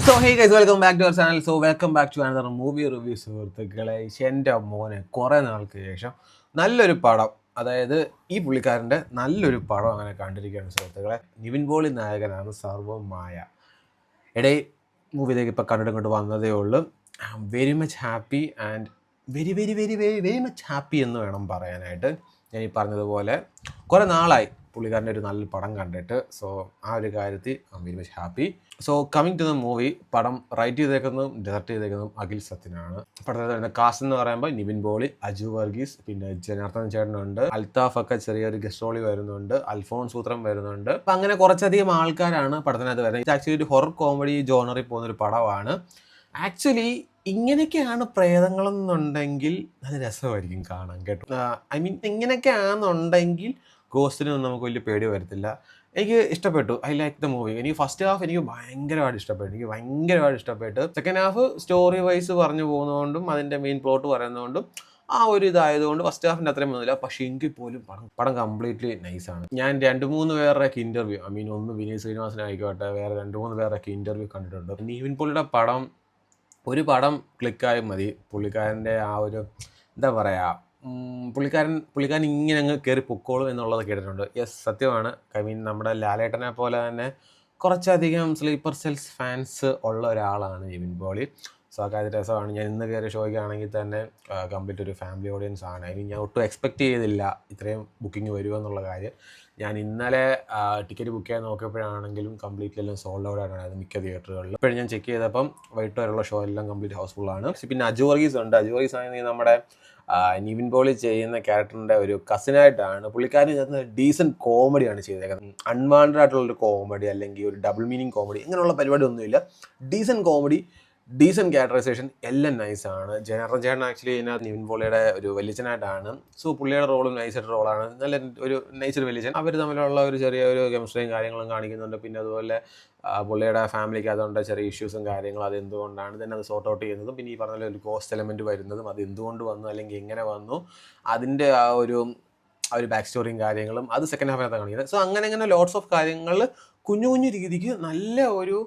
So hey guys, welcome back to our channel. So welcome back to another movie review. സുഹൃത്തുക്കളെ, എൻ്റെ മോനെ കുറേ നാൾക്ക് ശേഷം നല്ലൊരു പടം, അതായത് ഈ പുള്ളിക്കാരൻ്റെ നല്ലൊരു പടം അങ്ങനെ കണ്ടിരിക്കുകയാണ് സുഹൃത്തുക്കളെ. നിവിൻ പോളി നായകനാണ് സർവമായ. ഇടയിൽ മൂവിയിലേക്ക് ഇപ്പോൾ കണ്ടിട്ട് വന്നതേ ഉള്ളൂ. I am very much happy and very very very very very much happy എന്ന് വേണം പറയാനായിട്ട്. ഞാൻ ഈ പറഞ്ഞതുപോലെ കുറേ നാളായി പുള്ളിക്കാരൻ്റെ ഒരു നല്ല പടം കണ്ടിട്ട്. സോ ആ ഒരു കാര്യത്തിൽ I am very much happy. So coming to the movie, പടം റൈറ്റ് ചെയ്തേക്കുന്നതും ഡയറക്റ്റ് ചെയ്തേക്കുന്നതും അഖിൽ സത്യനാണ്. പടത്തിൽ കാസ്റ്റ് എന്ന് പറയുമ്പോൾ നിവിൻ പോളി, അജു വർഗീസ്, പിന്നെ ജനാർദ്ദൻ ചേട്ടനുണ്ട്, അൽത്താഫ് ഒക്കെ ചെറിയൊരു ഗസ്റ്റ് റോളി വരുന്നുണ്ട്, അൽഫോൺസ് സൂത്രം വരുന്നുണ്ട്. അപ്പം അങ്ങനെ കുറച്ചധികം ആൾക്കാരാണ് പടത്തിനകത്ത് വരുന്നത്. ഇത് ആക്ച്വലി ഒരു ഹൊറർ കോമഡി ജോണറിൽ പോകുന്നൊരു പടമാണ്. ആക്ച്വലി ഇങ്ങനെയൊക്കെയാണ് പ്രേതങ്ങളെന്നുണ്ടെങ്കിൽ നല്ല രസമായിരിക്കും കാണാൻ, കേട്ടോ. ഐ മീൻ ഇങ്ങനെയൊക്കെ ആണെന്നുണ്ടെങ്കിൽ ഗോസ്റ്റിനൊന്നും നമുക്ക് വലിയ പേടി വരത്തില്ല. എനിക്ക് ഇഷ്ടപ്പെട്ടു. I like the movie. എനിക്ക് ഫസ്റ്റ് ഹാഫ് എനിക്ക് ഭയങ്കരമായിട്ട് ഇഷ്ടപ്പെട്ടു. സെക്കൻഡ് ഹാഫ് സ്റ്റോറി വൈസ് പറഞ്ഞു പോകുന്നതുകൊണ്ടും അതിൻ്റെ മെയിൻ പ്ലോട്ട് പറയുന്നതുകൊണ്ടും ആ ഒരു ഇതായതുകൊണ്ട് ഫസ്റ്റ് ഹാഫിൻ്റെ അത്രയും ഒന്നുമില്ല. പക്ഷേ എങ്കിൽ പോലും പടം കംപ്ലീറ്റ്ലി നൈസാണ്. ഞാൻ 2-3 പേരുടെയൊക്കെ ഇൻ്റർവ്യൂ, ഐ മീൻ ഒന്ന് വിനീത് ശ്രീനിവാസനായിക്കോട്ടെ, വേറെ 2-3 പേരുടെയൊക്കെ ഇൻ്റർവ്യൂ കണ്ടിട്ടുണ്ട്. നിവിൻ പോളിയുടെ പടം ഒരു പടം ക്ലിക്കായി മതി. പുള്ളിക്കാരൻ്റെ ആ ഒരു എന്താ പറയുക, പുള്ളിക്കാരൻ ഇങ്ങനെ അങ്ങ് കയറി പൊക്കോളും എന്നുള്ളത് കേട്ടിട്ടുണ്ട്. യെസ്, സത്യമാണ്. ഐ മീൻ നമ്മുടെ ലാലേട്ടനെ പോലെ തന്നെ കുറച്ചധികം സ്ലീപ്പർ സെൽസ് ഫാൻസ് ഉള്ള ഒരാളാണ് നിവിൻ പോളി. സോ ആ കാര്യത്തിൽ രസമാണ്. ഞാൻ ഇന്ന് കയറിയ ഷോയ്ക്കാണെങ്കിൽ തന്നെ കംപ്ലീറ്റ് ഒരു ഫാമിലി ഓഡിയൻസ് ആണ്. ഐ മീൻ ഞാൻ ഒട്ടും എക്സ്പെക്റ്റ് ചെയ്തില്ല ഇത്രയും ബുക്കിംഗ് വരുമെന്നുള്ള കാര്യം. ഞാൻ ഇന്നലെ ടിക്കറ്റ് ബുക്ക് ചെയ്യാൻ നോക്കിയപ്പോഴാണെങ്കിലും കംപ്ലീറ്റ്ലി എല്ലാം സോൾഡ് ഔട്ട് ആയിട്ടാണ് മിക്ക തിയേറ്ററുകളിലും. ഇപ്പോഴും ഞാൻ ചെക്ക് ചെയ്തപ്പം വൈകിട്ട് വരെയുള്ള ഷോ എല്ലാം കംപ്ലീറ്റ് ഹൗസ്ഫുള്ളാണ്. പിന്നെ അജു വർഗീസ് ഉണ്ട്. അജു വർഗീസ് ആണെങ്കിൽ നമ്മുടെ നിവിൻ പോളി ചെയ്യുന്ന ക്യാരക്ടറിൻ്റെ ഒരു കസിനായിട്ടാണ്. പുള്ളിക്കാരൻ ഇതിനകത്ത് ഡീസൻറ്റ് കോമഡിയാണ് ചെയ്തേക്കുന്നത്. അൺവാണ്ടഡ് ആയിട്ടുള്ളൊരു കോമഡി അല്ലെങ്കിൽ ഒരു ഡബിൾ മീനിങ് കോമഡി അങ്ങനെയുള്ള പരിപാടി ഒന്നുമില്ല. ഡീസൻറ്റ് കോമഡി, ഡീസൻറ്റ് ക്യാരക്ടറൈസേഷൻ എല്ലാം നൈസാണ്. ജനാർദ്ദൻ ചേട്ടൻ ആക്ച്വലി ഇതിനകത്ത് നിവിൻ പോളിയുടെ ഒരു വലിയച്ഛനായിട്ടാണ്. സോ പുള്ളിയുടെ റോളും നൈസായിട്ട് റോളാണ്. നല്ല ഒരു നൈസൊരു വലിയച്ഛൻ. അവർ തമ്മിലുള്ള ഒരു ചെറിയൊരു കെമിസ്ട്രിയും കാര്യങ്ങളും കാണിക്കുന്നുണ്ട്. പിന്നെ അതുപോലെ പുള്ളിയുടെ ഫാമിലിക്ക് അതുകൊണ്ട് ചെറിയ ഇഷ്യൂസും കാര്യങ്ങളും അതെന്തുകൊണ്ടാണ് തന്നെ അത് സോർട്ട് ഔട്ട് ചെയ്യുന്നതും, പിന്നെ ഈ പറഞ്ഞ ഒരു കോസ്റ്റ് എലമെൻറ്റ് വരുന്നതും, അത് എന്തുകൊണ്ട് വന്നു അല്ലെങ്കിൽ എങ്ങനെ വന്നു, അതിൻ്റെ ആ ഒരു ബാക്ക് സ്റ്റോറിയും കാര്യങ്ങളും അത് സെക്കൻഡ് ഹാഫിനകത്ത് കാണിക്കുന്നത്. സോ അങ്ങനെ ലോട്ട്സ് ഓഫ് കാര്യങ്ങൾ കുഞ്ഞു രീതിക്ക് നല്ല ഒരു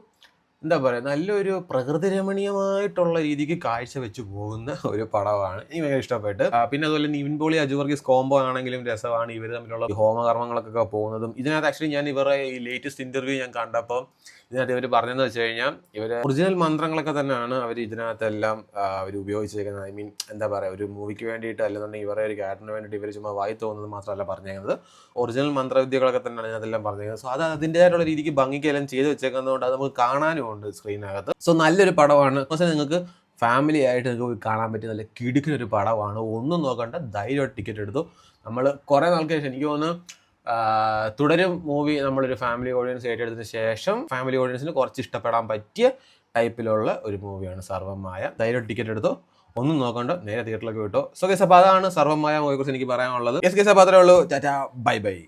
എന്താ പറയുക, നല്ലൊരു പ്രകൃതി രമണീയമായിട്ടുള്ള രീതിക്ക് കാഴ്ച വെച്ച് പോകുന്ന ഒരു പടമാണ്. എനിക്ക് ഭയങ്കര ഇഷ്ടപ്പെട്ട്. പിന്നെ അതുപോലെ നിവിൻ പോളി അജു വർഗീസ് കോംബോ ആണെങ്കിലും രസമാണ്. ഇവർ തമ്മിലുള്ള ഹോമകർമ്മങ്ങളൊക്കെ പോകുന്നതും ഇതിനകത്ത് ആക്ച്വലി ഞാൻ ഇവരുടെ ഈ ലേറ്റസ്റ്റ് ഇൻ്റർവ്യൂ ഞാൻ കണ്ടപ്പോൾ ഇതിനകത്ത് ഇവർ പറഞ്ഞതെന്ന് വെച്ച് കഴിഞ്ഞാൽ ഇവർ ഒറിജിനൽ മന്ത്രങ്ങളൊക്കെ തന്നെയാണ് അവർ ഇതിനകത്തെല്ലാം അവർ ഉപയോഗിച്ചേക്കുന്നത്. ഐ മീൻ എന്താ പറയുക, ഒരു മൂവിക്ക് വേണ്ടിയിട്ട് അല്ലെന്നുണ്ടെങ്കിൽ ഇവരുടെ ഒരു ക്യാരക്ടറിന് വേണ്ടിയിട്ട് ഇവർ ചുമ്മാ വായി തോന്നുന്നത് മാത്രമല്ല പറഞ്ഞേക്കുന്നത്, ഒറിജിനൽ മന്ത്രവിദ്യകളൊക്കെ തന്നെയാണ് ഇതിനകത്തെല്ലാം പറഞ്ഞേക്കുന്നത്. സോ അത് അതിൻ്റേതായിട്ടുള്ള രീതിക്ക് ഭംഗിക്കെല്ലാം ചെയ്ത് വെച്ചേക്കുന്നതുകൊണ്ട് അത് നമുക്ക് കാണാനും ഉണ്ട് സ്ക്രീനകത്ത്. സോ നല്ലൊരു പടമാണ്. പക്ഷേ നിങ്ങൾക്ക് ഫാമിലി ആയിട്ട് നിങ്ങൾക്ക് കാണാൻ പറ്റിയ നല്ല കിടുക്കിനൊരു പടമാണ്. ഒന്നും നോക്കണ്ട, ധൈര്യമായിട്ട് ടിക്കറ്റ് എടുത്തു. നമ്മൾ കുറേ നാൾക്ക് ശേഷം, എനിക്ക് തോന്നുന്നു തുടരും മൂവി നമ്മളൊരു ഫാമിലി ഓഡിയൻസ് ഏറ്റെടുത്തതിന് ശേഷം ഫാമിലി ഓഡിയൻസിന് കുറച്ച് ഇഷ്ടപ്പെടാൻ പറ്റിയ ടൈപ്പിലുള്ള ഒരു മൂവിയാണ് സർവമായ. ധൈര്യമായിട്ട് ടിക്കറ്റ് എടുത്തോ, ഒന്നും നോക്കണ്ട, നേരെ തിയേറ്ററിലേക്ക് വിട്ടോ. സോ ഗൈസ്, അപ്പോൾ അതാണ് സർവമായ മൂവിയെക്കുറിച്ച് എനിക്ക് പറയാനുള്ളത്. യെസ് ഗൈസ്, അപ്പോൾ അത്രേ ഉള്ളൂ. Tata, bye bye.